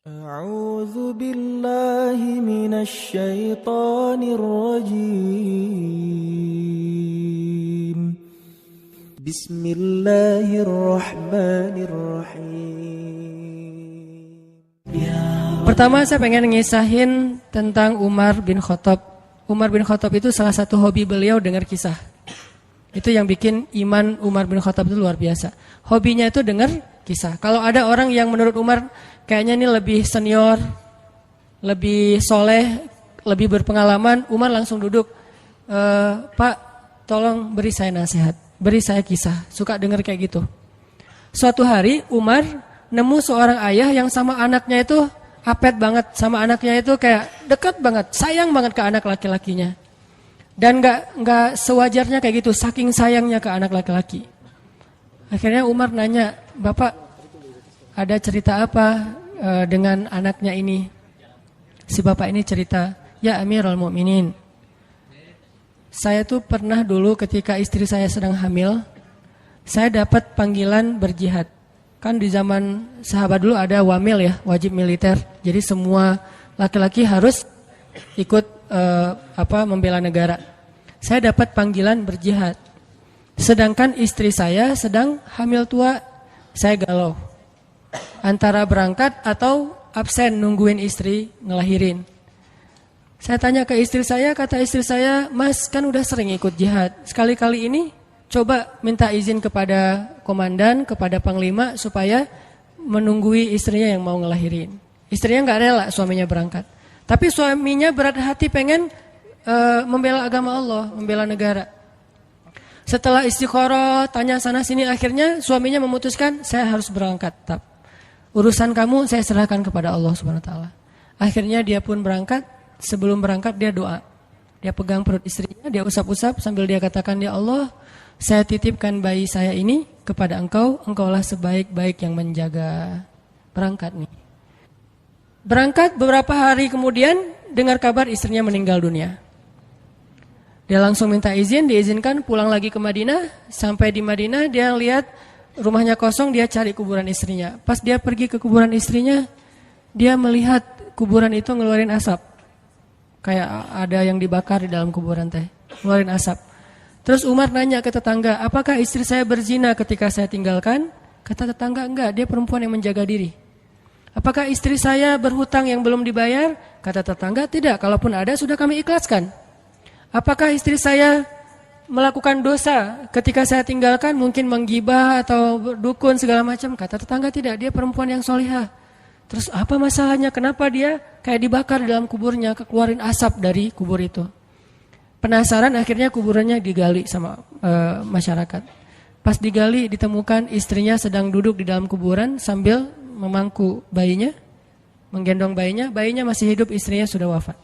أعوذ بالله من الشيطان الرجيم بسم الله الرحمن الرحيم. Pertama saya pengen ngisahin tentang Umar bin Khattab. Umar bin Khattab itu salah satu hobi beliau dengar kisah. Itu yang bikin iman Umar bin Khattab itu luar biasa. Hobinya itu dengar kisah. Kalau ada orang yang menurut Umar kayaknya ini lebih senior, lebih soleh, lebih berpengalaman, Umar langsung duduk. Pak, tolong beri saya nasihat, beri saya kisah. Suka dengar kayak gitu. Suatu hari Umar nemu seorang ayah yang sama anaknya itu apet banget, sama anaknya itu kayak dekat banget, sayang banget ke anak laki-lakinya. Dan nggak sewajarnya kayak gitu, saking sayangnya ke anak laki-laki. Akhirnya Umar nanya, Bapak ada cerita apa dengan anaknya ini? Si bapak ini cerita, ya Amirul Mukminin, saya tuh pernah dulu ketika istri saya sedang hamil, saya dapat panggilan berjihad. Kan di zaman sahabat dulu ada wamil ya, wajib militer. Jadi semua laki-laki harus ikut membela negara. Saya dapat panggilan berjihad. Sedangkan istri saya sedang hamil tua, saya galau. Antara berangkat atau absen nungguin istri ngelahirin. Saya tanya ke istri saya, kata istri saya, Mas kan udah sering ikut jihad. Sekali-kali ini coba minta izin kepada komandan, kepada panglima supaya menunggui istrinya yang mau ngelahirin. Istrinya gak rela suaminya berangkat. Tapi suaminya berat hati pengen membela agama Allah, membela negara. Setelah istikharah, tanya sana sini, akhirnya suaminya memutuskan saya harus berangkat. Urusan kamu saya serahkan kepada Allah Subhanahu wa taala. Akhirnya dia pun berangkat. Sebelum berangkat dia doa. Dia pegang perut istrinya, dia usap-usap sambil dia katakan, ya Allah, saya titipkan bayi saya ini kepada Engkau. Engkaulah sebaik-baik yang menjaga. Berangkat nih. Berangkat beberapa hari kemudian dengar kabar istrinya meninggal dunia. Dia langsung minta izin, diizinkan pulang lagi ke Madinah. Sampai di Madinah dia lihat rumahnya kosong, dia cari kuburan istrinya. Pas dia pergi ke kuburan istrinya, dia melihat kuburan itu ngeluarin asap. Kayak ada yang dibakar di dalam kuburan teh, ngeluarin asap. Terus Umar nanya ke tetangga, apakah istri saya berzina ketika saya tinggalkan? Kata tetangga, enggak, dia perempuan yang menjaga diri. Apakah istri saya berhutang yang belum dibayar? Kata tetangga, tidak, kalaupun ada sudah kami ikhlaskan. Apakah istri saya melakukan dosa ketika saya tinggalkan, mungkin menggibah atau dukun segala macam? Kata tetangga, tidak, dia perempuan yang solihah. Terus apa masalahnya? Kenapa dia kayak dibakar di dalam kuburnya, keluarin asap dari kubur itu? Penasaran, akhirnya kuburannya digali sama masyarakat. Pas digali ditemukan istrinya sedang duduk di dalam kuburan sambil memangku bayinya, menggendong bayinya. Bayinya masih hidup, istrinya sudah wafat.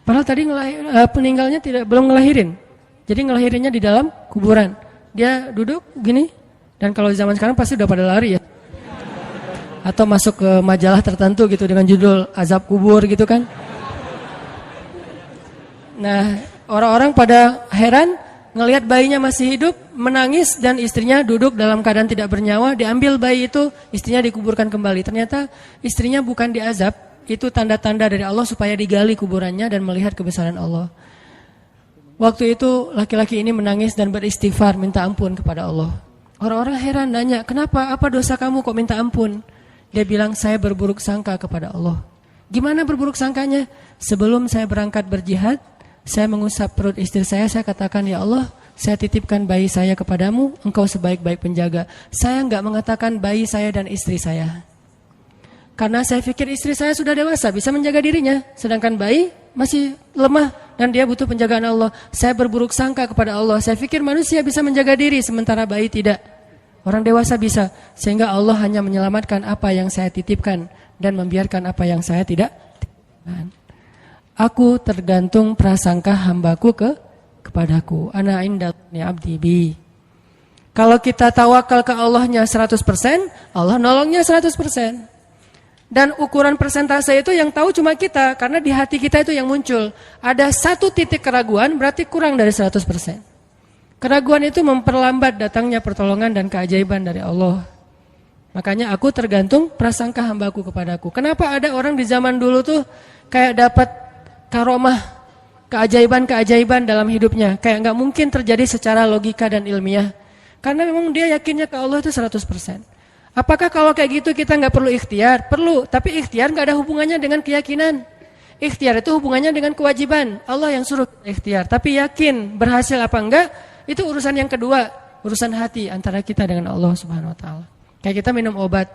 Padahal tadi peninggalnya belum ngelahirin. Jadi ngelahirinnya di dalam kuburan. Dia duduk gini. Dan kalau di zaman sekarang pasti udah pada lari ya. Atau masuk ke majalah tertentu gitu dengan judul Azab Kubur gitu kan. Nah, orang-orang pada heran ngelihat bayinya masih hidup, menangis, dan istrinya duduk dalam keadaan tidak bernyawa. Diambil bayi itu, istrinya dikuburkan kembali. Ternyata istrinya bukan diazab. Itu tanda-tanda dari Allah supaya digali kuburannya dan melihat kebesaran Allah. Waktu itu laki-laki ini menangis dan beristighfar minta ampun kepada Allah. Orang-orang heran nanya, kenapa? Apa dosa kamu kok minta ampun? Dia bilang, saya berburuk sangka kepada Allah. Gimana berburuk sangkanya? Sebelum saya berangkat berjihad, saya mengusap perut istri saya katakan, ya Allah, saya titipkan bayi saya kepadamu, Engkau sebaik-baik penjaga. Saya enggak mengatakan bayi saya dan istri saya. Karena saya pikir istri saya sudah dewasa, bisa menjaga dirinya. Sedangkan bayi masih lemah dan dia butuh penjagaan Allah. Saya berburuk sangka kepada Allah. Saya pikir manusia bisa menjaga diri, sementara bayi tidak. Orang dewasa bisa. Sehingga Allah hanya menyelamatkan apa yang saya titipkan dan membiarkan apa yang saya tidak titipkan. Aku tergantung prasangka hambaku kepadaku. Ana indatni abdi bi. Kalau kita tawakal ke Allahnya 100%, Allah nolongnya 100%. Dan ukuran persentase itu yang tahu cuma kita, karena di hati kita itu yang muncul. Ada satu titik keraguan, berarti kurang dari 100%. Keraguan itu memperlambat datangnya pertolongan dan keajaiban dari Allah. Makanya aku tergantung prasangka hambaku kepadaku. Kenapa ada orang di zaman dulu tuh kayak dapat karomah, keajaiban-keajaiban dalam hidupnya. Kayak nggak mungkin terjadi secara logika dan ilmiah. Karena memang dia yakinnya ke Allah itu 100%. Apakah kalau kayak gitu kita nggak perlu ikhtiar? Perlu, tapi ikhtiar nggak ada hubungannya dengan keyakinan. Ikhtiar itu hubungannya dengan kewajiban. Allah yang suruh ikhtiar, tapi yakin berhasil apa enggak, itu urusan yang kedua. Urusan hati antara kita dengan Allah Subhanahu Wa Taala. Kayak kita minum obat.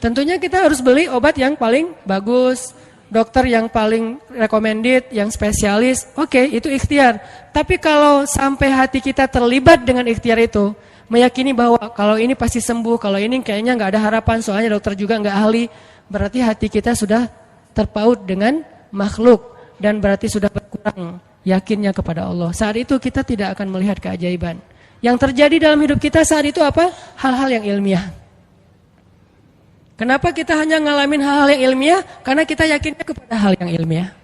Tentunya kita harus beli obat yang paling bagus, dokter yang paling recommended, yang spesialis. Oke, itu ikhtiar. Tapi kalau sampai hati kita terlibat dengan ikhtiar itu, meyakini bahwa kalau ini pasti sembuh, kalau ini kayaknya nggak ada harapan, soalnya dokter juga nggak ahli, berarti hati kita sudah terpaut dengan makhluk dan berarti sudah berkurang yakinnya kepada Allah. Saat itu kita tidak akan melihat keajaiban. Yang terjadi dalam hidup kita saat itu apa? Hal-hal yang ilmiah. Kenapa kita hanya ngalamin hal-hal yang ilmiah? Karena kita yakinnya kepada hal yang ilmiah.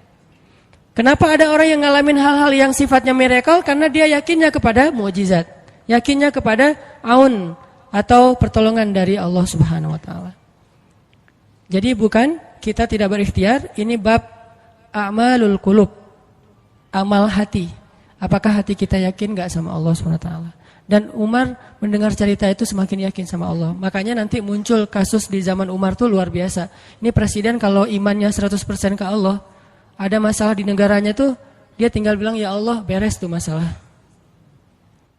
Kenapa ada orang yang ngalamin hal-hal yang sifatnya miracle? Karena dia yakinnya kepada mukjizat. Yakinnya kepada aun atau pertolongan dari Allah Subhanahu Wa Taala. Jadi bukan kita tidak berikhtiar, ini bab a'malul qulub, amal hati. Apakah hati kita yakin gak sama Allah Subhanahu Wa Taala? Dan Umar mendengar cerita itu semakin yakin sama Allah. Makanya nanti muncul kasus di zaman Umar tuh luar biasa. Ini presiden kalau imannya 100% ke Allah, ada masalah di negaranya tuh, dia tinggal bilang ya Allah, beres tuh masalah.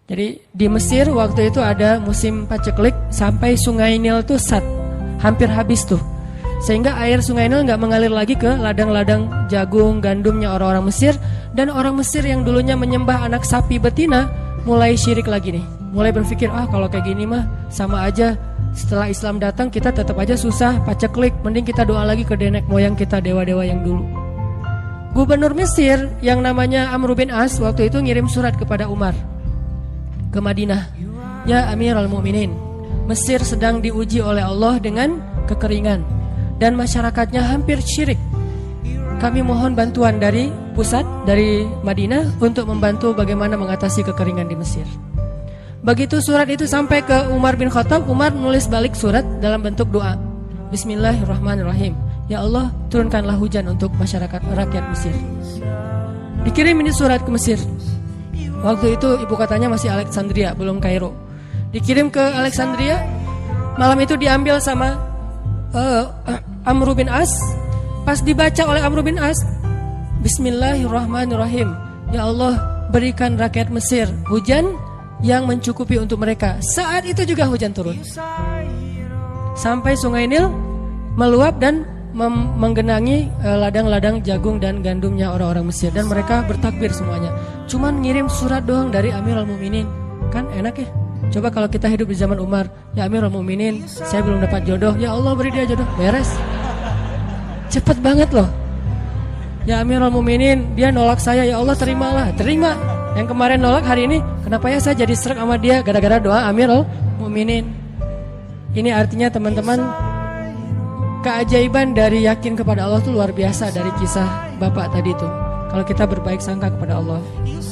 Jadi di Mesir waktu itu ada musim paceklik, sampai sungai Nil tuh hampir habis tuh. Sehingga air sungai Nil gak mengalir lagi ke ladang-ladang jagung, gandumnya orang-orang Mesir. Dan orang Mesir yang dulunya menyembah anak sapi betina, mulai syirik lagi nih. Mulai berpikir, kalau kayak gini mah sama aja. Setelah Islam datang kita tetap aja susah, paceklik. Mending kita doa lagi ke nenek moyang kita, dewa-dewa yang dulu. Gubernur Mesir yang namanya Amr bin As waktu itu ngirim surat kepada Umar ke Madinah. Ya Amirul Mukminin, Mesir sedang diuji oleh Allah dengan kekeringan dan masyarakatnya hampir syirik. Kami mohon bantuan dari pusat, dari Madinah untuk membantu bagaimana mengatasi kekeringan di Mesir. Begitu surat itu sampai ke Umar bin Khattab, Umar menulis balik surat dalam bentuk doa. Bismillahirrahmanirrahim. Ya Allah, turunkanlah hujan untuk masyarakat rakyat Mesir. Dikirim ini surat ke Mesir. Waktu itu ibu kotanya masih Alexandria, belum Kairo. Dikirim ke Alexandria. Malam itu diambil sama Amr bin As. Pas dibaca oleh Amr bin As, Bismillahirrahmanirrahim. Ya Allah, berikan rakyat Mesir hujan yang mencukupi untuk mereka. Saat itu juga hujan turun. Sampai sungai Nil meluap dan menggenangi ladang-ladang jagung dan gandumnya orang-orang Mesir. Dan mereka bertakbir semuanya. Cuman ngirim surat doang dari Amirul Mukminin. Kan enak ya. Coba kalau kita hidup di zaman Umar, ya Amirul Mukminin, saya belum dapat jodoh. Ya Allah, beri dia jodoh. Beres. Cepet banget loh. Ya Amirul Mukminin, dia nolak saya, ya Allah terimalah. Terima. Yang kemarin nolak, hari ini kenapa ya saya jadi serak sama dia? Gara-gara doa Amirul Mukminin. Ini artinya teman-teman, keajaiban dari yakin kepada Allah itu luar biasa dari kisah bapak tadi itu. Kalau kita berbaik sangka kepada Allah.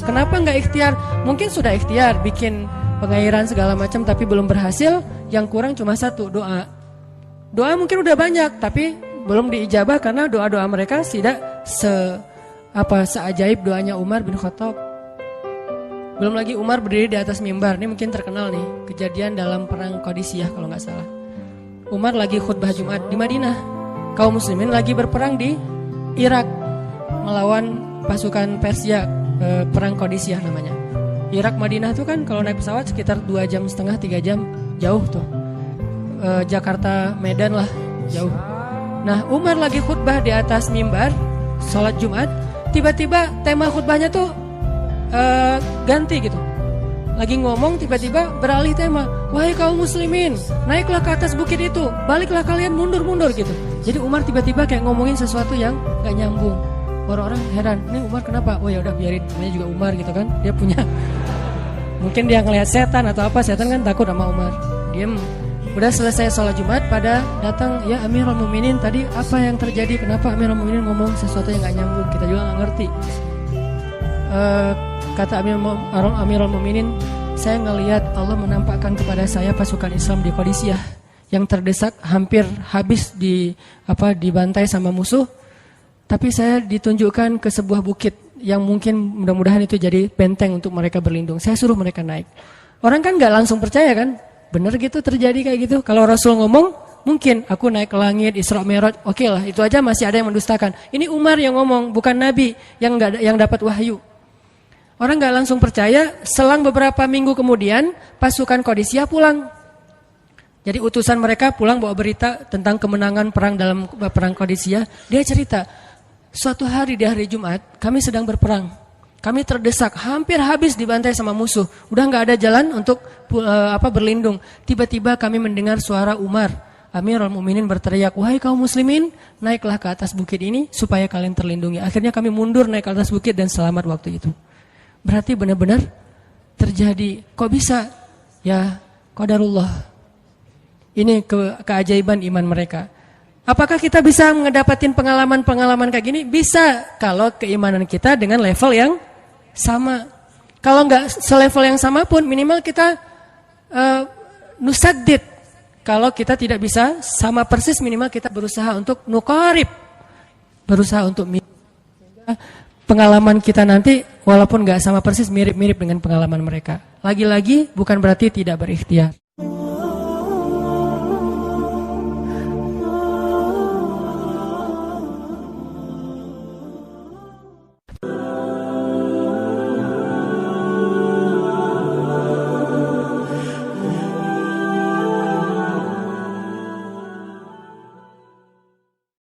Kenapa nggak ikhtiar? Mungkin sudah ikhtiar, bikin pengairan segala macam tapi belum berhasil. Yang kurang cuma satu, doa. Doa mungkin udah banyak tapi belum diijabah karena doa-doa mereka tidak seajaib doanya Umar bin Khattab. Belum lagi Umar berdiri di atas mimbar. Ini mungkin terkenal nih, kejadian dalam perang Qadisiyah kalau nggak salah. Umar lagi khutbah Jumat di Madinah. Kaum muslimin lagi berperang di Irak melawan pasukan Persia, perang Qadisiyah namanya. Irak Madinah itu kan kalau naik pesawat sekitar 2,5 jam, 3 jam, jauh tuh. Jakarta Medan lah, jauh. Nah, Umar lagi khutbah di atas mimbar, sholat Jumat. Tiba-tiba tema khutbahnya tuh ganti gitu. Lagi ngomong tiba-tiba beralih tema. Wahai kaum muslimin, naiklah ke atas bukit itu, baliklah kalian mundur-mundur gitu. Jadi Umar tiba-tiba kayak ngomongin sesuatu yang gak nyambung. Orang-orang heran, ini Umar kenapa? Oh ya udah biarin, namanya juga Umar gitu kan. Dia punya, mungkin dia ngelihat setan atau apa, setan kan takut sama Umar. Diem. Udah selesai sholat Jumat, pada datang, ya Amirul Mukminin, tadi apa yang terjadi? Kenapa Amirul Mukminin ngomong sesuatu yang gak nyambung? Kita juga gak ngerti. Kata Amirul Mukminin, saya ngelihat Allah menampakkan kepada saya pasukan Islam di Qadisiyah yang terdesak, hampir habis dibantai sama musuh. Tapi saya ditunjukkan ke sebuah bukit yang mungkin mudah-mudahan itu jadi benteng untuk mereka berlindung. Saya suruh mereka naik. Orang kan nggak langsung percaya kan? Bener gitu terjadi kayak gitu. Kalau Rasul ngomong, mungkin aku naik ke langit, Isra Mi'raj, oke lah, itu aja masih ada yang mendustakan. Ini Umar yang ngomong, bukan Nabi yang dapat wahyu. Orang nggak langsung percaya. Selang beberapa minggu kemudian, pasukan Qadisiyah pulang. Jadi utusan mereka pulang bawa berita tentang kemenangan perang dalam perang Qadisiyah. Dia cerita, suatu hari di hari Jumat, kami sedang berperang. Kami terdesak, hampir habis dibantai sama musuh. Udah nggak ada jalan untuk berlindung. Tiba-tiba kami mendengar suara Umar, Amirul Mukminin berteriak, wahai kaum muslimin, naiklah ke atas bukit ini supaya kalian terlindungi. Akhirnya kami mundur naik ke atas bukit dan selamat waktu itu. Berarti benar-benar terjadi. Kok bisa? Ya, qadarullah. Ini keajaiban iman mereka. Apakah kita bisa mendapatkan pengalaman-pengalaman kayak gini? Bisa, kalau keimanan kita dengan level yang sama. Kalau nggak selevel yang sama pun, minimal kita nusaddid. Kalau kita tidak bisa sama persis, minimal kita berusaha untuk nuqarib. Berusaha untuk pengalaman kita nanti, walaupun nggak sama persis, mirip-mirip dengan pengalaman mereka. Lagi-lagi bukan berarti tidak berikhtiar.